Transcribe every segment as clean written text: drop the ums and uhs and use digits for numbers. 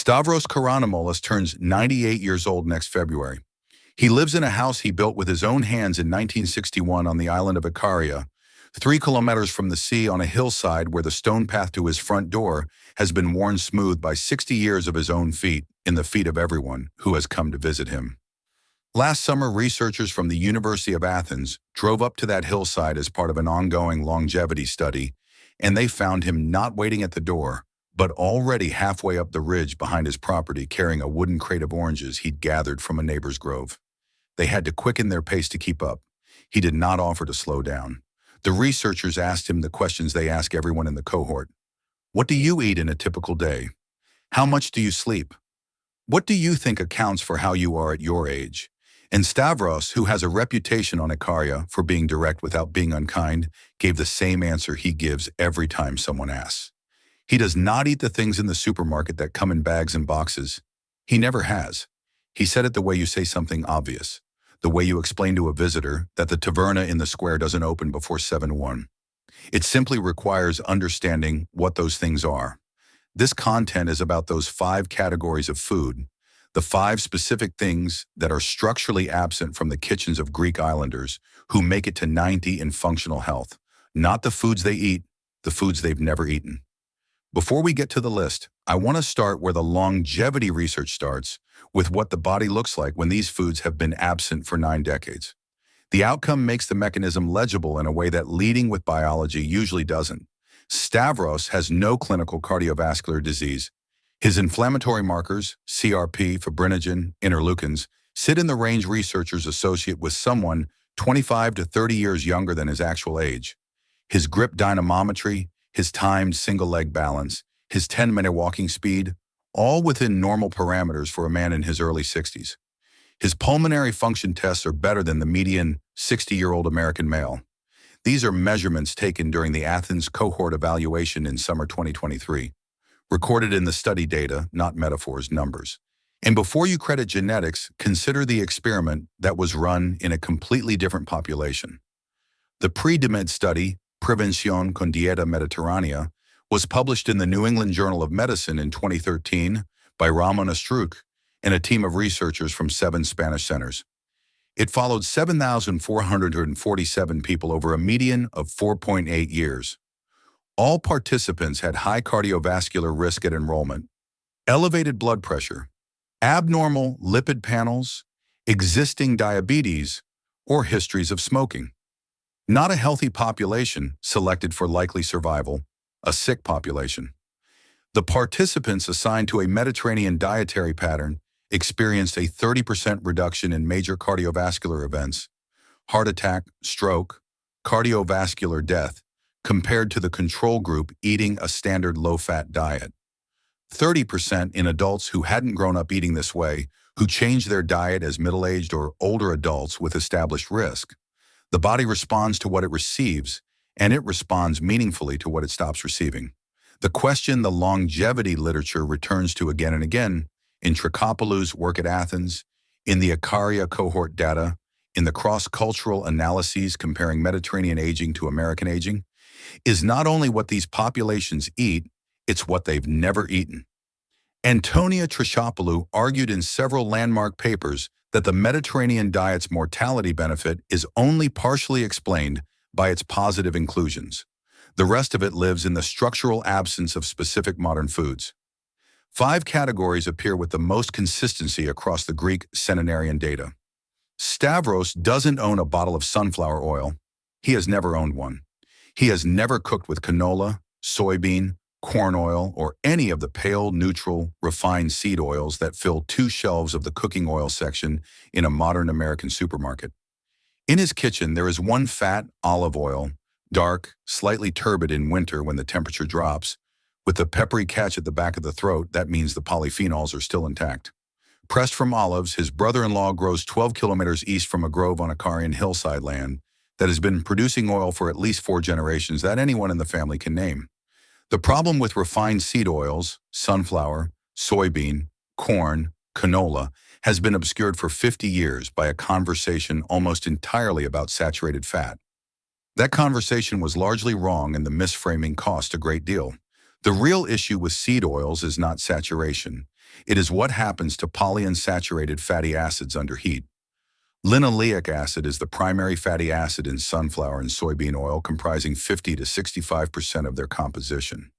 Stavros Karanomoulos turns 98 years old next February. He lives in a house he built with his own hands in 1961 on the island of Ikaria, 3 kilometers from the sea on a hillside where the stone path to his front door has been worn smooth by 60 years of his own feet in the feet of everyone who has come to visit him. Last summer, researchers from the University of Athens drove up to that hillside as part of an ongoing longevity study, and they found him not waiting at the door, but already halfway up the ridge behind his property carrying a wooden crate of oranges he'd gathered from a neighbor's grove. They had to quicken their pace to keep up. He did not offer to slow down. The researchers asked him the questions they ask everyone in the cohort. What do you eat in a typical day? How much do you sleep? What do you think accounts for how you are at your age? And Stavros, who has a reputation on Ikaria for being direct without being unkind, gave the same answer he gives every time someone asks. He does not eat the things in the supermarket that come in bags and boxes. He never has. He said it the way you say something obvious, the way you explain to a visitor that the taverna in the square doesn't open before 7:1. It simply requires understanding what those things are. This content is about those 5 categories of food, the 5 specific things that are structurally absent from the kitchens of Greek islanders who make it to 90 in functional health, not the foods they eat, the foods they've never eaten. Before we get to the list, I want to start where the longevity research starts, with what the body looks like when these foods have been absent for 9 decades. The outcome makes the mechanism legible in a way that leading with biology usually doesn't. Stavros has no clinical cardiovascular disease. His inflammatory markers, CRP, fibrinogen, interleukins, sit in the range researchers associate with someone 25 to 30 years younger than his actual age. His grip dynamometry, his timed single-leg balance, his 10-minute walking speed, all within normal parameters for a man in his early 60s. His pulmonary function tests are better than the median 60-year-old American male. These are measurements taken during the Athens cohort evaluation in summer 2023, recorded in the study data, not metaphors, numbers. And before you credit genetics, consider the experiment that was run in a completely different population. The pre-DMED study, Prevención con Dieta Mediterránea, was published in the New England Journal of Medicine in 2013 by Ramon Estruc and a team of researchers from 7 Spanish centers. It followed 7,447 people over a median of 4.8 years. All participants had high cardiovascular risk at enrollment, elevated blood pressure, abnormal lipid panels, existing diabetes, or histories of smoking. Not a healthy population selected for likely survival, a sick population. The participants assigned to a Mediterranean dietary pattern experienced a 30% reduction in major cardiovascular events, heart attack, stroke, cardiovascular death, compared to the control group eating a standard low-fat diet. 30% in adults who hadn't grown up eating this way, who changed their diet as middle-aged or older adults with established risk. The body responds to what it receives, and it responds meaningfully to what it stops receiving. The question the longevity literature returns to again and again, in Trikopoulos' work at Athens, in the Ikaria cohort data, in the cross-cultural analyses comparing Mediterranean aging to American aging, is not only what these populations eat, it's what they've never eaten. Antonia Trikopoulos argued in several landmark papers that the Mediterranean diet's mortality benefit is only partially explained by its positive inclusions. The rest of it lives in the structural absence of specific modern foods. 5 categories appear with the most consistency across the Greek Centenarian data. Stavros doesn't own a bottle of sunflower oil. He has never owned one. He has never cooked with canola, soybean, corn oil, or any of the pale, neutral, refined seed oils that fill 2 shelves of the cooking oil section in a modern American supermarket. In his kitchen, there is 1 fat olive oil, dark, slightly turbid in winter when the temperature drops. With the peppery catch at the back of the throat, that means the polyphenols are still intact. Pressed from olives, his brother-in-law grows 12 kilometers east from a grove on Icarian hillside land that has been producing oil for at least 4 generations that anyone in the family can name. The problem with refined seed oils, sunflower, soybean, corn, canola, has been obscured for 50 years by a conversation almost entirely about saturated fat. That conversation was largely wrong and the misframing cost a great deal. The real issue with seed oils is not saturation. It is what happens to polyunsaturated fatty acids under heat. Linoleic acid is the primary fatty acid in sunflower and soybean oil, comprising 50 to 65% of their composition.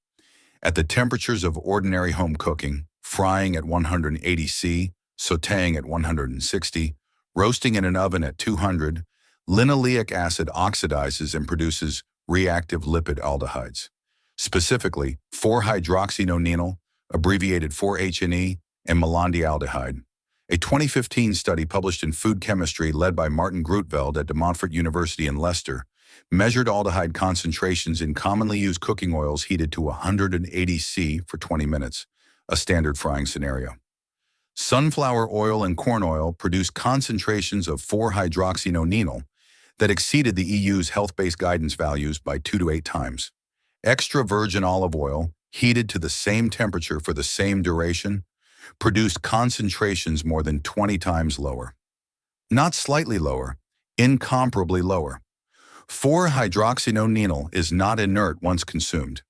At the temperatures of ordinary home cooking, frying at 180 C, sautéing at 160, roasting in an oven at 200, linoleic acid oxidizes and produces reactive lipid aldehydes, specifically 4-hydroxynonenal, abbreviated 4-HNE, and melandialdehyde. A 2015 study published in Food Chemistry led by Martin Grootveld at De Montfort University in Leicester measured aldehyde concentrations in commonly used cooking oils heated to 180 C for 20 minutes, a standard frying scenario. Sunflower oil and corn oil produced concentrations of 4-hydroxynonenal that exceeded the EU's health-based guidance values by 2 to 8 times. Extra virgin olive oil, heated to the same temperature for the same duration, produced concentrations more than 20 times lower. Not slightly lower, incomparably lower. 4-hydroxynonenal is not inert once consumed.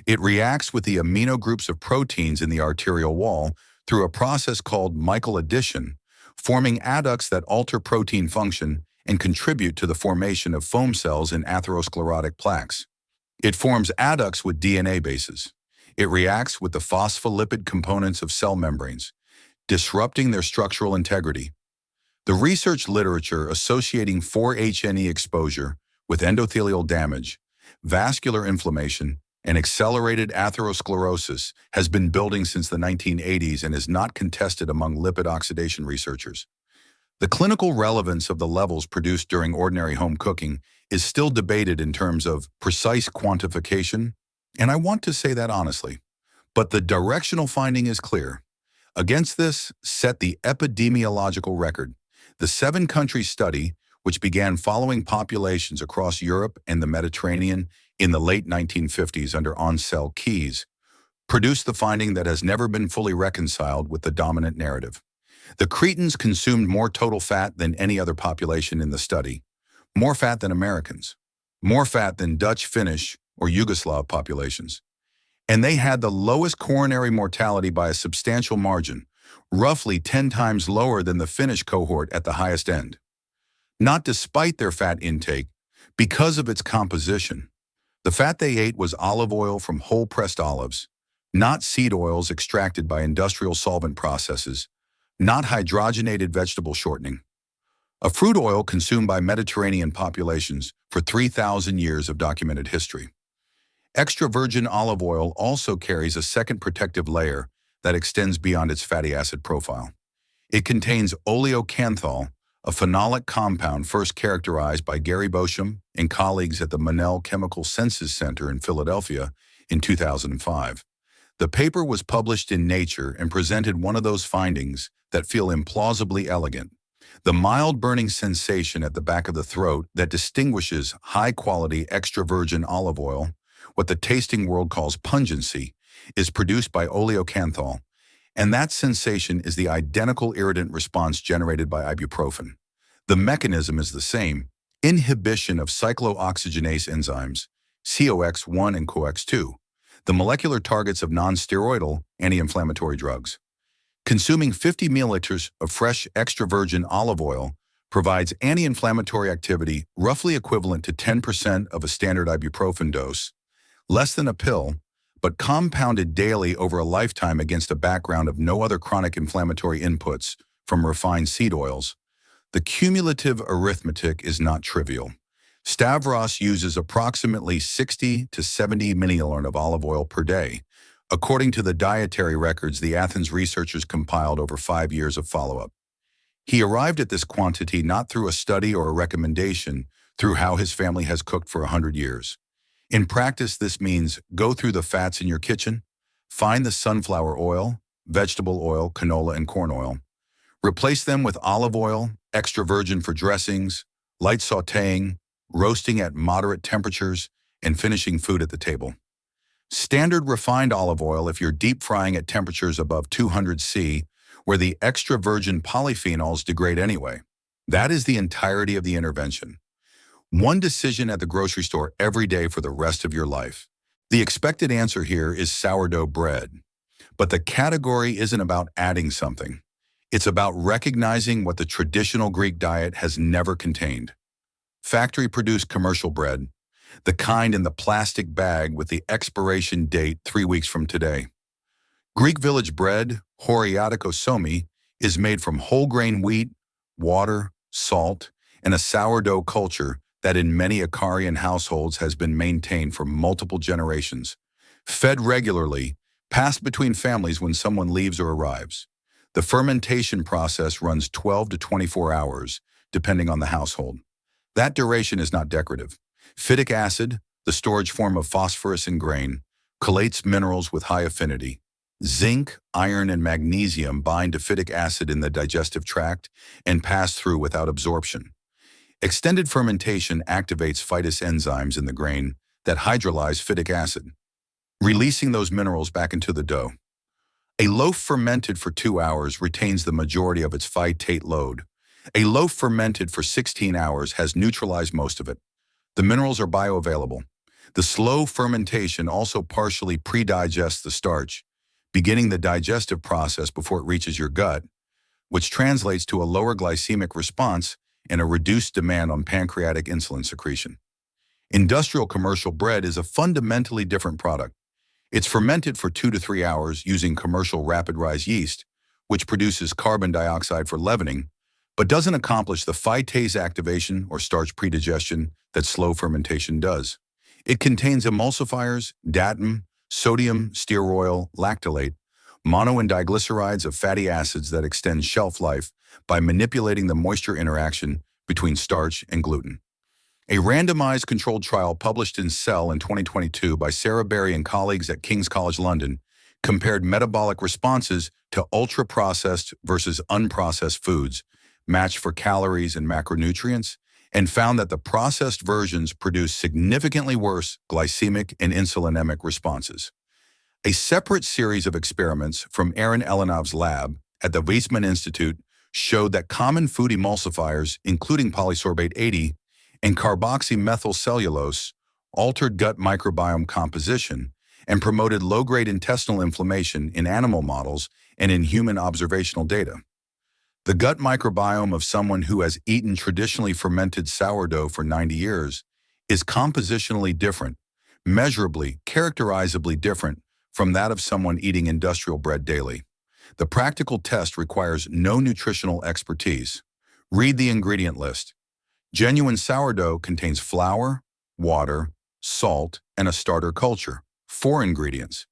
It reacts with the amino groups of proteins in the arterial wall through a process called Michael addition, forming adducts that alter protein function and contribute to the formation of foam cells in atherosclerotic plaques. It forms adducts with DNA bases. It reacts with the phospholipid components of cell membranes, disrupting their structural integrity. The research literature associating 4-HNE exposure with endothelial damage, vascular inflammation, and accelerated atherosclerosis has been building since the 1980s and is not contested among lipid oxidation researchers. The clinical relevance of the levels produced during ordinary home cooking is still debated in terms of precise quantification, and I want to say that honestly. But the directional finding is clear. Against this, set the epidemiological record. The 7-country study, which began following populations across Europe and the Mediterranean in the late 1950s under Ansel Keys, produced the finding that has never been fully reconciled with the dominant narrative. The Cretans consumed more total fat than any other population in the study, more fat than Americans, more fat than Dutch, Finnish, or Yugoslav populations. And they had the lowest coronary mortality by a substantial margin, roughly 10 times lower than the Finnish cohort at the highest end. Not despite their fat intake, because of its composition. The fat they ate was olive oil from whole-pressed olives, not seed oils extracted by industrial solvent processes, not hydrogenated vegetable shortening. A fruit oil consumed by Mediterranean populations for 3,000 years of documented history. Extra virgin olive oil also carries a second protective layer that extends beyond its fatty acid profile. It contains oleocanthal, a phenolic compound first characterized by Gary Bosham and colleagues at the Monell Chemical Senses Center in Philadelphia in 2005. The paper was published in Nature and presented one of those findings that feel implausibly elegant. The mild burning sensation at the back of the throat that distinguishes high-quality extra virgin olive oil, what the tasting world calls pungency, is produced by oleocanthal, and that sensation is the identical irritant response generated by ibuprofen. The mechanism is the same: inhibition of cyclooxygenase enzymes, COX-1 and COX-2, the molecular targets of non-steroidal anti-inflammatory drugs. Consuming 50 milliliters of fresh extra virgin olive oil provides anti-inflammatory activity roughly equivalent to 10% of a standard ibuprofen dose, less than a pill, but compounded daily over a lifetime against a background of no other chronic inflammatory inputs from refined seed oils. The cumulative arithmetic is not trivial. Stavros uses approximately 60 to 70 milliliters of olive oil per day, according to the dietary records the Athens researchers compiled over 5 years of follow-up. He arrived at this quantity not through a study or a recommendation, through how his family has cooked for 100 years. In practice, this means go through the fats in your kitchen, find the sunflower oil, vegetable oil, canola, and corn oil, replace them with olive oil, extra virgin for dressings, light sautéing, roasting at moderate temperatures, and finishing food at the table. Standard refined olive oil if you're deep frying at temperatures above 200 C, where the extra virgin polyphenols degrade anyway. That is the entirety of the intervention. One decision at the grocery store every day for the rest of your life. The expected answer here is sourdough bread. But the category isn't about adding something. It's about recognizing what the traditional Greek diet has never contained. Factory-produced commercial bread, the kind in the plastic bag with the expiration date 3 weeks from today. Greek village bread, horiatikos, is made from whole grain wheat, water, salt, and a sourdough culture that in many Icarian households has been maintained for multiple generations. Fed regularly, passed between families when someone leaves or arrives. The fermentation process runs 12 to 24 hours, depending on the household. That duration is not decorative. Phytic acid, the storage form of phosphorus in grain, chelates minerals with high affinity. Zinc, iron, and magnesium bind to phytic acid in the digestive tract and pass through without absorption. Extended fermentation activates phytase enzymes in the grain that hydrolyze phytic acid, releasing those minerals back into the dough. A loaf fermented for 2 hours retains the majority of its phytate load. A loaf fermented for 16 hours has neutralized most of it. The minerals are bioavailable. The slow fermentation also partially pre-digests the starch, beginning the digestive process before it reaches your gut, which translates to a lower glycemic response and a reduced demand on pancreatic insulin secretion. Industrial commercial bread is a fundamentally different product. It's fermented for 2 to 3 hours using commercial rapid rise yeast, which produces carbon dioxide for leavening, but doesn't accomplish the phytase activation or starch predigestion that slow fermentation does. It contains emulsifiers, datum, sodium stearoyl lactylate, mono and diglycerides of fatty acids that extend shelf life by manipulating the moisture interaction between starch and gluten. A randomized controlled trial published in Cell in 2022 by Sarah Berry and colleagues at King's College London compared metabolic responses to ultra-processed versus unprocessed foods, matched for calories and macronutrients, and found that the processed versions produce significantly worse glycemic and insulinemic responses. A separate series of experiments from Aaron Elenov's lab at the Weizmann Institute showed that common food emulsifiers, including polysorbate 80 and carboxymethylcellulose, altered gut microbiome composition and promoted low-grade intestinal inflammation in animal models and in human observational data. The gut microbiome of someone who has eaten traditionally fermented sourdough for 90 years is compositionally different, measurably, characterizably different from that of someone eating industrial bread daily. The practical test requires no nutritional expertise. Read the ingredient list. Genuine sourdough contains flour, water, salt, and a starter culture, 4 ingredients.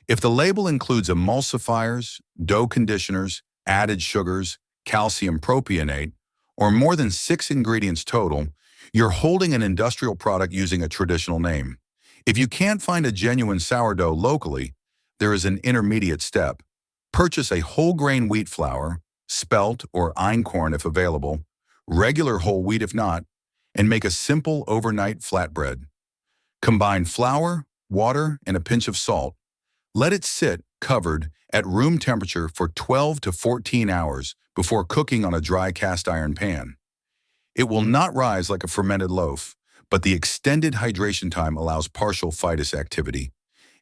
If the label includes emulsifiers, dough conditioners, added sugars, calcium propionate, or more than 6 ingredients total, you're holding an industrial product using a traditional name. If you can't find a genuine sourdough locally, there is an intermediate step. Purchase a whole grain wheat flour, spelt or einkorn if available, regular whole wheat if not, and make a simple overnight flatbread. Combine flour, water, and a pinch of salt. Let it sit covered at room temperature for 12 to 14 hours before cooking on a dry cast iron pan. It will not rise like a fermented loaf, but the extended hydration time allows partial phytase activity,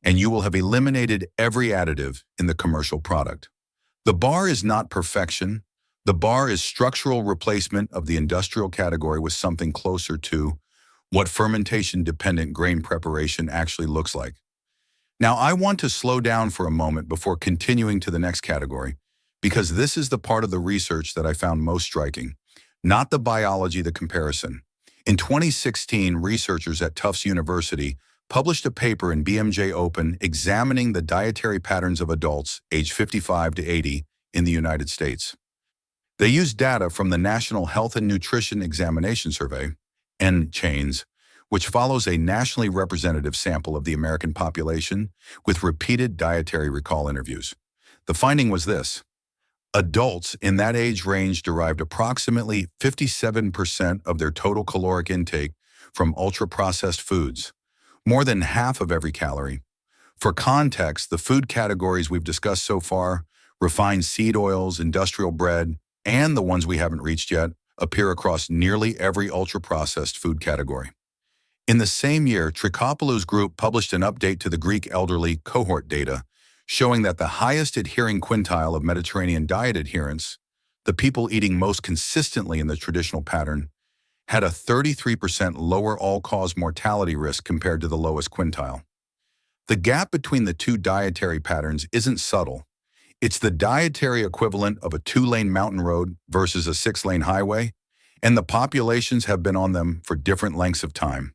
and you will have eliminated every additive in the commercial product. The bar is not perfection. The bar is structural replacement of the industrial category with something closer to what fermentation-dependent grain preparation actually looks like. Now, I want to slow down for a moment before continuing to the next category, because this is the part of the research that I found most striking, not the biology, the comparison. In 2016, researchers at Tufts University published a paper in BMJ Open examining the dietary patterns of adults aged 55 to 80 in the United States. They used data from the National Health and Nutrition Examination Survey, N-Chains, which follows a nationally representative sample of the American population with repeated dietary recall interviews. The finding was this: adults in that age range derived approximately 57% of their total caloric intake from ultra-processed foods, more than half of every calorie. For context, the food categories we've discussed so far, refined seed oils, industrial bread, and the ones we haven't reached yet, appear across nearly every ultra-processed food category. In the same year, Trikopoulos Group published an update to the Greek elderly cohort data, showing that the highest adhering quintile of Mediterranean diet adherents, the people eating most consistently in the traditional pattern, had a 33% lower all-cause mortality risk compared to the lowest quintile. The gap between the two dietary patterns isn't subtle. It's the dietary equivalent of a 2-lane mountain road versus a 6-lane highway, and the populations have been on them for different lengths of time.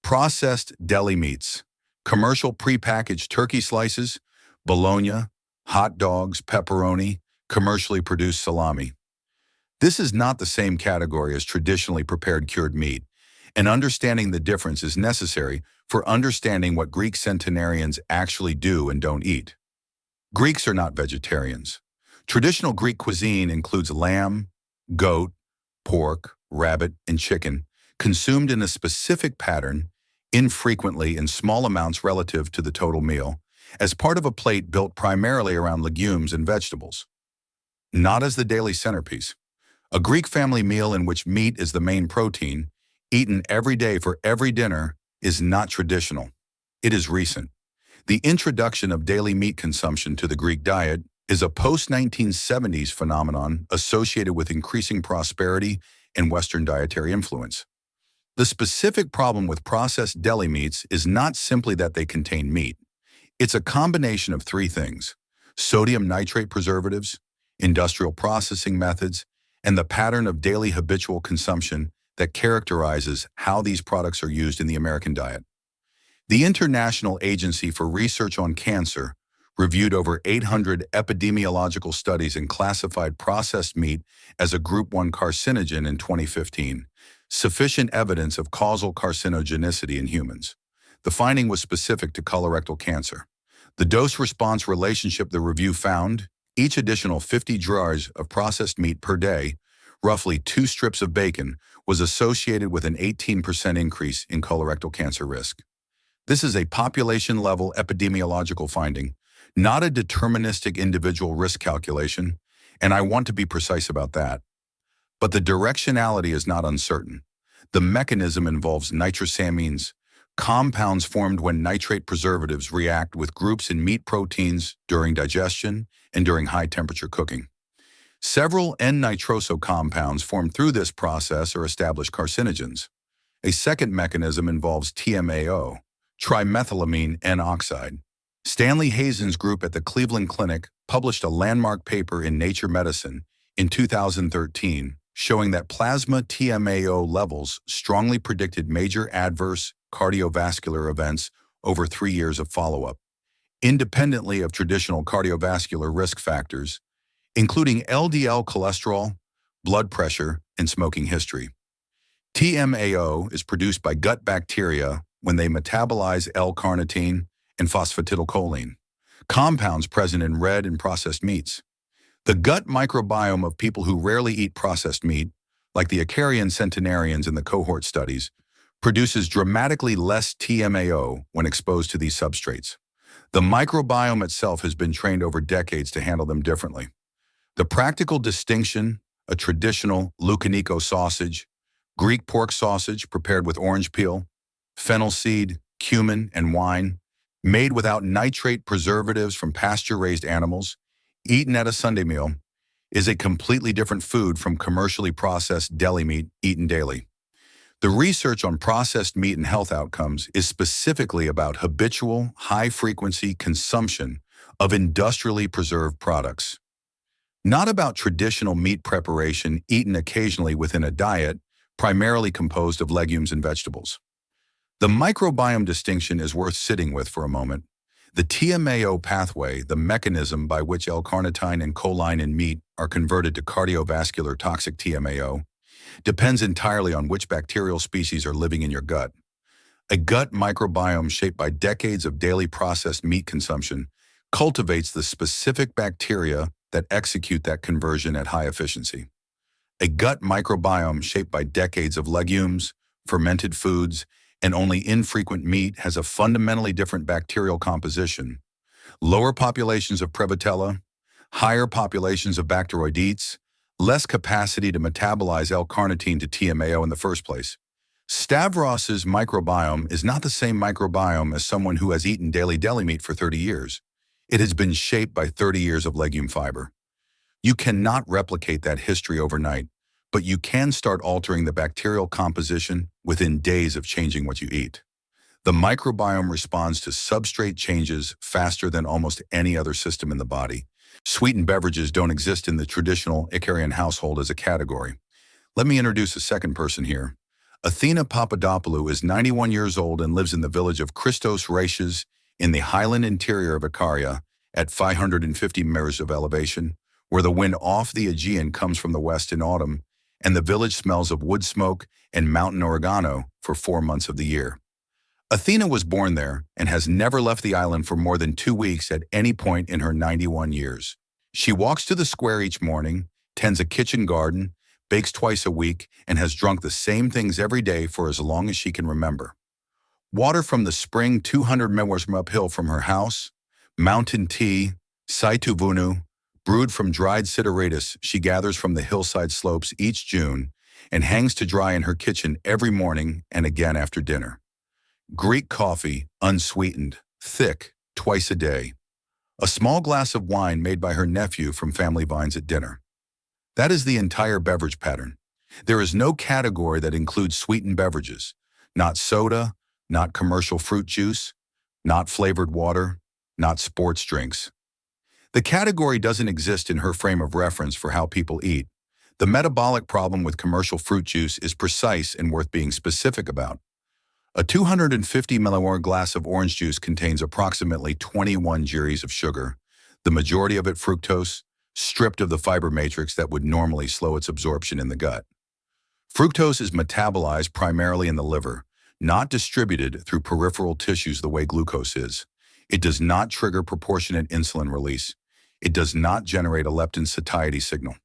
Processed deli meats, commercial prepackaged turkey slices, bologna, hot dogs, pepperoni, commercially produced salami. This is not the same category as traditionally prepared cured meat, and understanding the difference is necessary for understanding what Greek centenarians actually do and don't eat. Greeks are not vegetarians. Traditional Greek cuisine includes lamb, goat, pork, rabbit, and chicken, consumed in a specific pattern, infrequently in small amounts relative to the total meal, as part of a plate built primarily around legumes and vegetables. Not as the daily centerpiece. A Greek family meal in which meat is the main protein, eaten every day for every dinner, is not traditional. It is recent. The introduction of daily meat consumption to the Greek diet is a post-1970s phenomenon associated with increasing prosperity and Western dietary influence. The specific problem with processed deli meats is not simply that they contain meat. It's a combination of three things: sodium nitrate preservatives, industrial processing methods, and the pattern of daily habitual consumption that characterizes how these products are used in the American diet. The International Agency for Research on Cancer reviewed over 800 epidemiological studies and classified processed meat as a Group 1 carcinogen in 2015, sufficient evidence of causal carcinogenicity in humans. The finding was specific to colorectal cancer. The dose-response relationship the review found: each additional 50 jars of processed meat per day, roughly 2 strips of bacon, was associated with an 18% increase in colorectal cancer risk. This is a population-level epidemiological finding, not a deterministic individual risk calculation, and I want to be precise about that. But the directionality is not uncertain. The mechanism involves nitrosamines, compounds formed when nitrate preservatives react with groups in meat proteins during digestion and during high-temperature cooking. Several N-nitroso compounds formed through this process are established carcinogens. A second mechanism involves TMAO, trimethylamine N-oxide. Stanley Hazen's group at the Cleveland Clinic published a landmark paper in Nature Medicine in 2013 showing that plasma TMAO levels strongly predicted major adverse cardiovascular events over 3 years of follow-up, independently of traditional cardiovascular risk factors, including LDL cholesterol, blood pressure, and smoking history. TMAO is produced by gut bacteria when they metabolize L-carnitine and phosphatidylcholine, compounds present in red and processed meats. The gut microbiome of people who rarely eat processed meat, like the Icarian centenarians in the cohort studies, produces dramatically less TMAO when exposed to these substrates. The microbiome itself has been trained over decades to handle them differently. The practical distinction: a traditional Lucanico sausage, Greek pork sausage prepared with orange peel, fennel seed, cumin, and wine, made without nitrate preservatives from pasture-raised animals, eaten at a Sunday meal, is a completely different food from commercially processed deli meat eaten daily. The research on processed meat and health outcomes is specifically about habitual, high-frequency consumption of industrially preserved products. Not about traditional meat preparation eaten occasionally within a diet primarily composed of legumes and vegetables. The microbiome distinction is worth sitting with for a moment. The TMAO pathway, the mechanism by which L-carnitine and choline in meat are converted to cardiovascular toxic TMAO, depends entirely on which bacterial species are living in your gut. A gut microbiome shaped by decades of daily processed meat consumption cultivates the specific bacteria that execute that conversion at high efficiency. A gut microbiome shaped by decades of legumes, fermented foods, and only infrequent meat has a fundamentally different bacterial composition. Lower populations of Prevotella, higher populations of Bacteroidetes, less capacity to metabolize L-carnitine to TMAO in the first place. Stavros's microbiome is not the same microbiome as someone who has eaten daily deli meat for 30 years. It has been shaped by 30 years of legume fiber. You cannot replicate that history overnight, but you can start altering the bacterial composition within days of changing what you eat. The microbiome responds to substrate changes faster than almost any other system in the body. Sweetened beverages don't exist in the traditional Icarian household as a category. Let me introduce a second person here. Athena Papadopoulou is 91 years old and lives in the village of Christos Ratias in the highland interior of Icaria at 550 meters of elevation, where the wind off the Aegean comes from the west in autumn, and the village smells of wood smoke and mountain oregano for 4 months of the year. Athena was born there and has never left the island for more than 2 weeks at any point in her 91 years. She walks to the square each morning, tends a kitchen garden, bakes twice a week, and has drunk the same things every day for as long as she can remember. Water from the spring 200 meters uphill from her house, mountain tea, saituvunu, brewed from dried sideratus she gathers from the hillside slopes each June and hangs to dry in her kitchen every morning and again after dinner. Greek coffee, unsweetened, thick, twice a day. A small glass of wine made by her nephew from family vines at dinner. That is the entire beverage pattern. There is no category that includes sweetened beverages. Not soda, not commercial fruit juice, not flavored water, not sports drinks. The category doesn't exist in her frame of reference for how people eat. The metabolic problem with commercial fruit juice is precise and worth being specific about. A 250 milliliter glass of orange juice contains approximately 21 gyres of sugar, the majority of it fructose, stripped of the fiber matrix that would normally slow its absorption in the gut. Fructose is metabolized primarily in the liver, not distributed through peripheral tissues the way glucose is. It does not trigger proportionate insulin release. It does not generate a leptin satiety signal.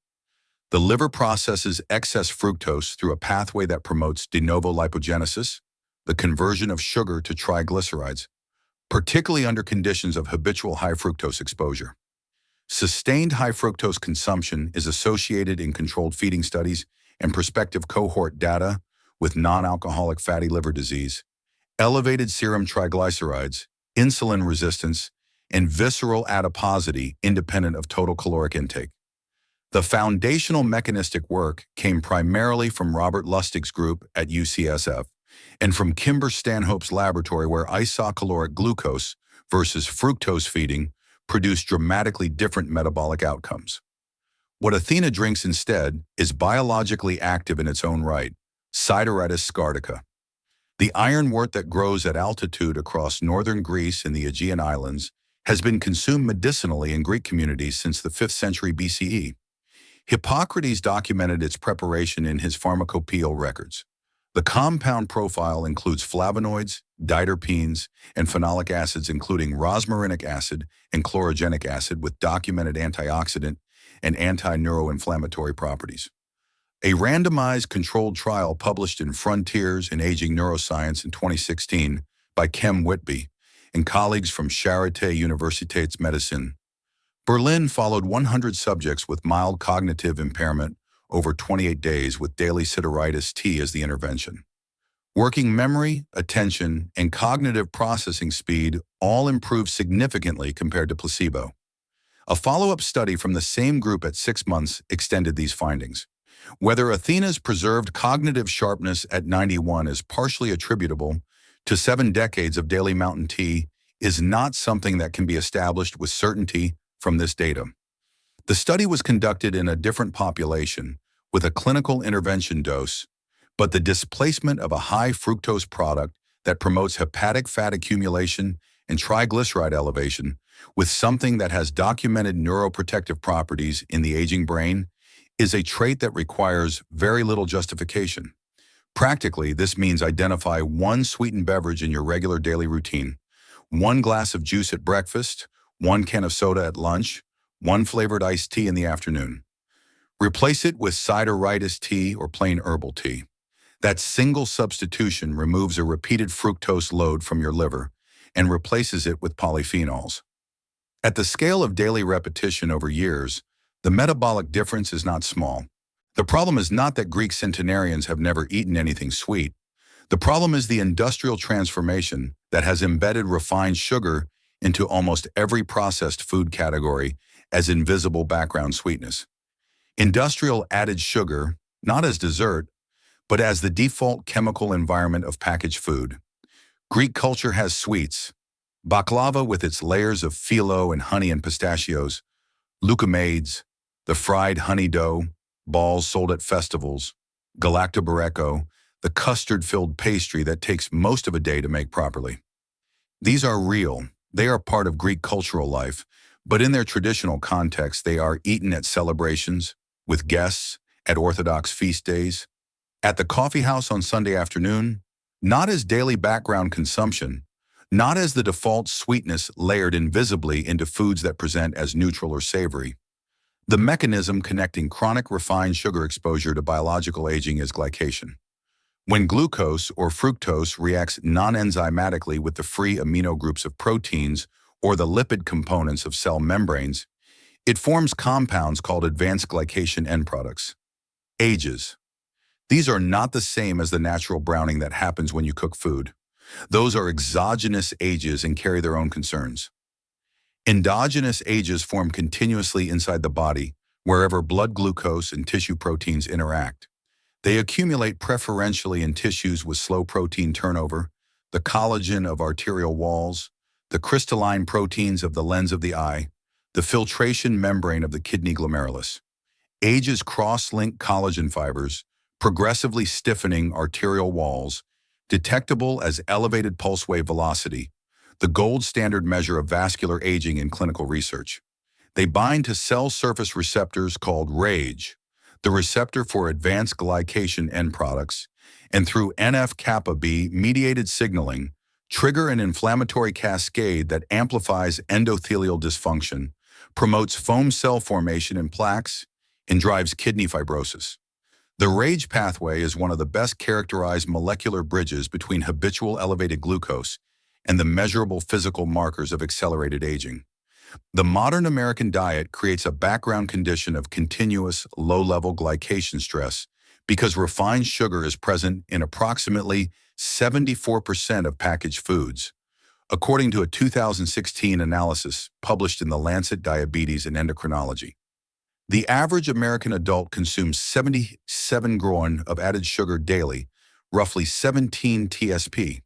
The liver processes excess fructose through a pathway that promotes de novo lipogenesis, the conversion of sugar to triglycerides, particularly under conditions of habitual high fructose exposure. Sustained high fructose consumption is associated in controlled feeding studies and prospective cohort data with non-alcoholic fatty liver disease, elevated serum triglycerides, insulin resistance, and visceral adiposity independent of total caloric intake. The foundational mechanistic work came primarily from Robert Lustig's group at UCSF and from Kimber Stanhope's laboratory, where isocaloric glucose versus fructose feeding produced dramatically different metabolic outcomes. What Athena drinks instead is biologically active in its own right, Sideratus scardica. The ironwort that grows at altitude across northern Greece and the Aegean Islands has been consumed medicinally in Greek communities since the 5th century BCE. Hippocrates documented its preparation in his pharmacopoeial records. The compound profile includes flavonoids, diterpenes, and phenolic acids including rosmarinic acid and chlorogenic acid with documented antioxidant and anti-neuroinflammatory properties. A randomized controlled trial published in Frontiers in Aging Neuroscience in 2016 by Kem Whitby and colleagues from Charité Universitätsmedizin, Berlin followed 100 subjects with mild cognitive impairment over 28 days with daily sideritis tea as the intervention. Working memory, attention, and cognitive processing speed all improved significantly compared to placebo. A follow-up study from the same group at 6 months extended these findings. Whether Athena's preserved cognitive sharpness at 91 is partially attributable to 7 decades of daily mountain tea is not something that can be established with certainty from this data. The study was conducted in a different population with a clinical intervention dose, but the displacement of a high fructose product that promotes hepatic fat accumulation and triglyceride elevation with something that has documented neuroprotective properties in the aging brain is a trait that requires very little justification. Practically, this means identify one sweetened beverage in your regular daily routine, 1 glass of juice at breakfast, 1 can of soda at lunch, 1 flavored iced tea in the afternoon. Replace it with sideritis tea or plain herbal tea. That single substitution removes a repeated fructose load from your liver and replaces it with polyphenols. At the scale of daily repetition over years, the metabolic difference is not small. The problem is not that Greek centenarians have never eaten anything sweet. The problem is the industrial transformation that has embedded refined sugar into almost every processed food category as invisible background sweetness. Industrial added sugar, not as dessert, but as the default chemical environment of packaged food. Greek culture has sweets. Baklava with its layers of phyllo and honey and pistachios, Lucamades, the fried honey dough, balls sold at festivals, galaktobareko, the custard-filled pastry that takes most of a day to make properly. These are real. They are part of Greek cultural life, but in their traditional context, they are eaten at celebrations, with guests, at Orthodox feast days, at the coffee house on Sunday afternoon, not as daily background consumption, not as the default sweetness layered invisibly into foods that present as neutral or savory. The mechanism connecting chronic refined sugar exposure to biological aging is glycation. When glucose or fructose reacts non-enzymatically with the free amino groups of proteins or the lipid components of cell membranes, it forms compounds called advanced glycation end products. Ages. These are not the same as the natural browning that happens when you cook food. Those are exogenous ages and carry their own concerns. Endogenous ages form continuously inside the body, wherever blood glucose and tissue proteins interact. They accumulate preferentially in tissues with slow protein turnover, the collagen of arterial walls, the crystalline proteins of the lens of the eye, the filtration membrane of the kidney glomerulus. Ages cross-link collagen fibers, progressively stiffening arterial walls, detectable as elevated pulse wave velocity, the gold standard measure of vascular aging in clinical research. They bind to cell surface receptors called RAGE, the receptor for advanced glycation end products, and through NF-kappa B mediated signaling, trigger an inflammatory cascade that amplifies endothelial dysfunction, promotes foam cell formation in plaques, and drives kidney fibrosis. The RAGE pathway is one of the best characterized molecular bridges between habitual elevated glucose and the measurable physical markers of accelerated aging. The modern American diet creates a background condition of continuous low-level glycation stress because refined sugar is present in approximately 74% of packaged foods, according to a 2016 analysis published in The Lancet Diabetes and Endocrinology. The average American adult consumes 77 grams of added sugar daily, roughly 17 TSP.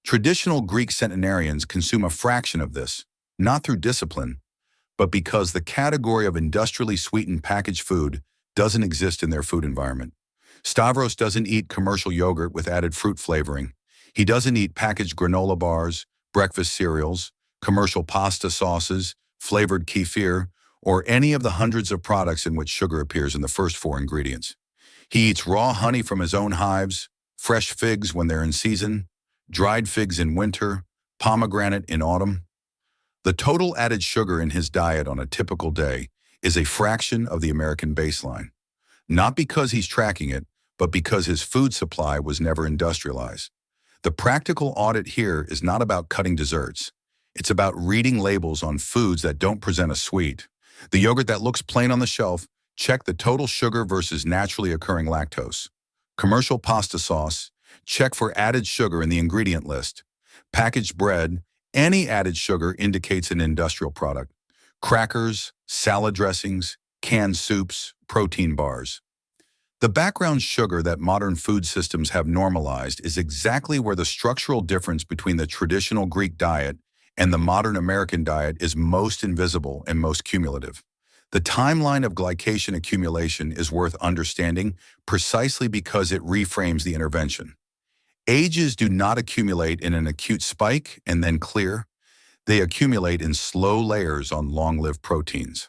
Traditional Greek centenarians consume a fraction of this, not through discipline, but because the category of industrially sweetened packaged food doesn't exist in their food environment. Stavros doesn't eat commercial yogurt with added fruit flavoring. He doesn't eat packaged granola bars, breakfast cereals, commercial pasta sauces, flavored kefir, or any of the hundreds of products in which sugar appears in the first 4 ingredients. He eats raw honey from his own hives, fresh figs when they're in season, dried figs in winter, pomegranate in autumn. The total added sugar in his diet on a typical day is a fraction of the American baseline, not because he's tracking it, but because his food supply was never industrialized. The practical audit here is not about cutting desserts. It's about reading labels on foods that don't present a sweet. The yogurt that looks plain on the shelf, check the total sugar versus naturally occurring lactose. Commercial pasta sauce, check for added sugar in the ingredient list. Packaged bread, any added sugar indicates an industrial product. Crackers, salad dressings, canned soups, protein bars. The background sugar that modern food systems have normalized is exactly where the structural difference between the traditional Greek diet and the modern American diet is most invisible and most cumulative. The timeline of glycation accumulation is worth understanding precisely because it reframes the intervention. Ages do not accumulate in an acute spike and then clear. They accumulate in slow layers on long-lived proteins.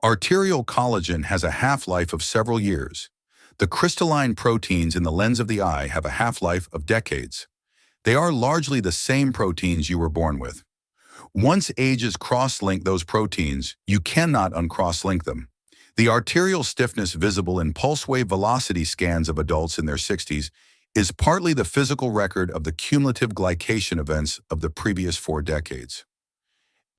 Arterial collagen has a half-life of several years. The crystalline proteins in the lens of the eye have a half-life of decades. They are largely the same proteins you were born with. Once ages cross-link those proteins, you cannot uncross-link them. The arterial stiffness visible in pulse wave velocity scans of adults in their 60s is partly the physical record of the cumulative glycation events of the previous 4 decades.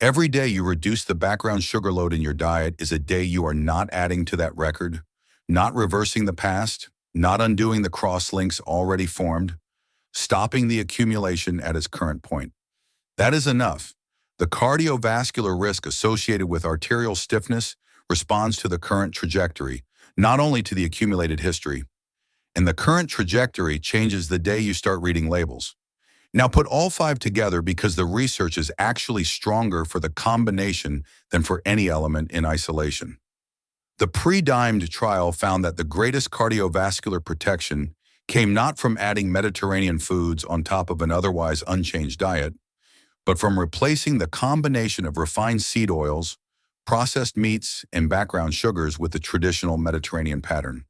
Every day you reduce the background sugar load in your diet is a day you are not adding to that record, not reversing the past, not undoing the cross-links already formed, stopping the accumulation at its current point. That is enough. The cardiovascular risk associated with arterial stiffness responds to the current trajectory, not only to the accumulated history. And the current trajectory changes the day you start reading labels. Now put all five together because the research is actually stronger for the combination than for any element in isolation. The pre-dimed trial found that the greatest cardiovascular protection came not from adding Mediterranean foods on top of an otherwise unchanged diet, but from replacing the combination of refined seed oils, processed meats, and background sugars with the traditional Mediterranean pattern.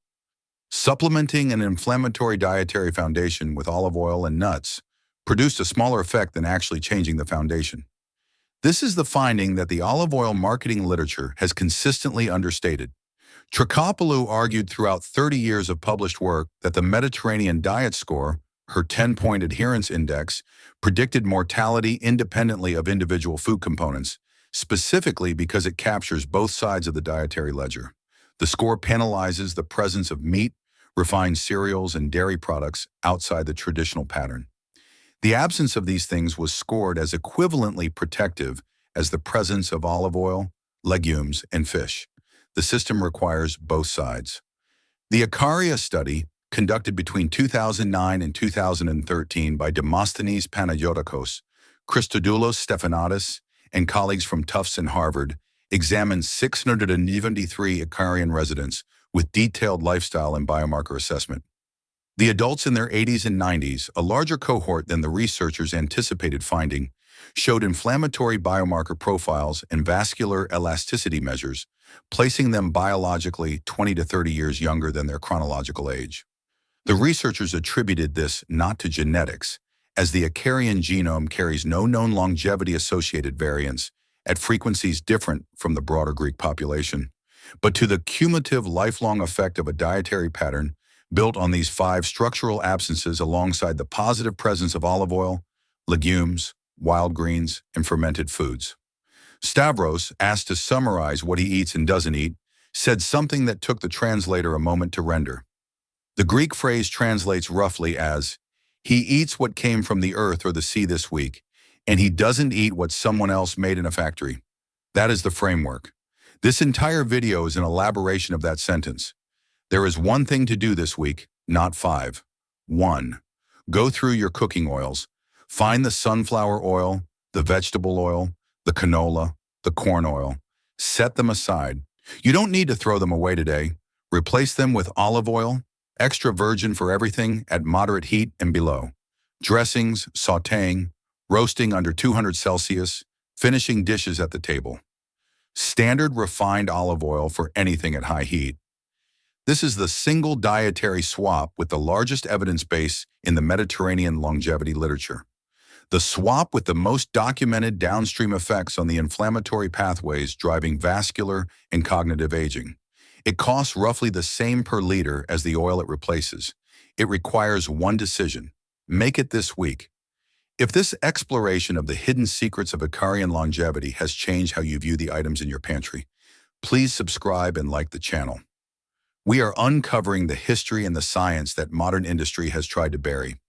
Supplementing an inflammatory dietary foundation with olive oil and nuts produced a smaller effect than actually changing the foundation. This is the finding that the olive oil marketing literature has consistently understated. Trikopoulou argued throughout 30 years of published work that the Mediterranean Diet Score, her 10-point adherence index, predicted mortality independently of individual food components, specifically because it captures both sides of the dietary ledger. The score penalizes the presence of meat, refined cereals, and dairy products outside the traditional pattern. The absence of these things was scored as equivalently protective as the presence of olive oil, legumes, and fish. The system requires both sides. The Icaria study, conducted between 2009 and 2013 by Demosthenes Panagiotakos, Christodoulos Stephanadis, and colleagues from Tufts and Harvard, examined 673 Icarian residents with detailed lifestyle and biomarker assessment. The adults in their 80s and 90s, a larger cohort than the researchers anticipated finding, showed inflammatory biomarker profiles and vascular elasticity measures, placing them biologically 20 to 30 years younger than their chronological age. The researchers attributed this not to genetics, as the Icarian genome carries no known longevity-associated variants at frequencies different from the broader Greek population, but to the cumulative lifelong effect of a dietary pattern built on these five structural absences alongside the positive presence of olive oil, legumes, wild greens, and fermented foods. Stavros, asked to summarize what he eats and doesn't eat, said something that took the translator a moment to render. The Greek phrase translates roughly as, "He eats what came from the earth or the sea this week, and he doesn't eat what someone else made in a factory." That is the framework. This entire video is an elaboration of that sentence. There is one thing to do this week, not five. 1. Go through your cooking oils. Find the sunflower oil, the vegetable oil, the canola, the corn oil. Set them aside. You don't need to throw them away today. Replace them with olive oil, extra virgin for everything at moderate heat and below. Dressings, sautéing, roasting under 200 Celsius, finishing dishes at the table. Standard refined olive oil for anything at high heat. This is the single dietary swap with the largest evidence base in the Mediterranean longevity literature. The swap with the most documented downstream effects on the inflammatory pathways driving vascular and cognitive aging. It costs roughly the same per liter as the oil it replaces. It requires one decision. Make it this week. If this exploration of the hidden secrets of Icarian longevity has changed how you view the items in your pantry, please subscribe and like the channel. We are uncovering the history and the science that modern industry has tried to bury.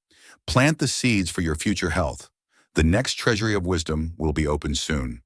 Plant the seeds for your future health. The next treasury of wisdom will be opened soon.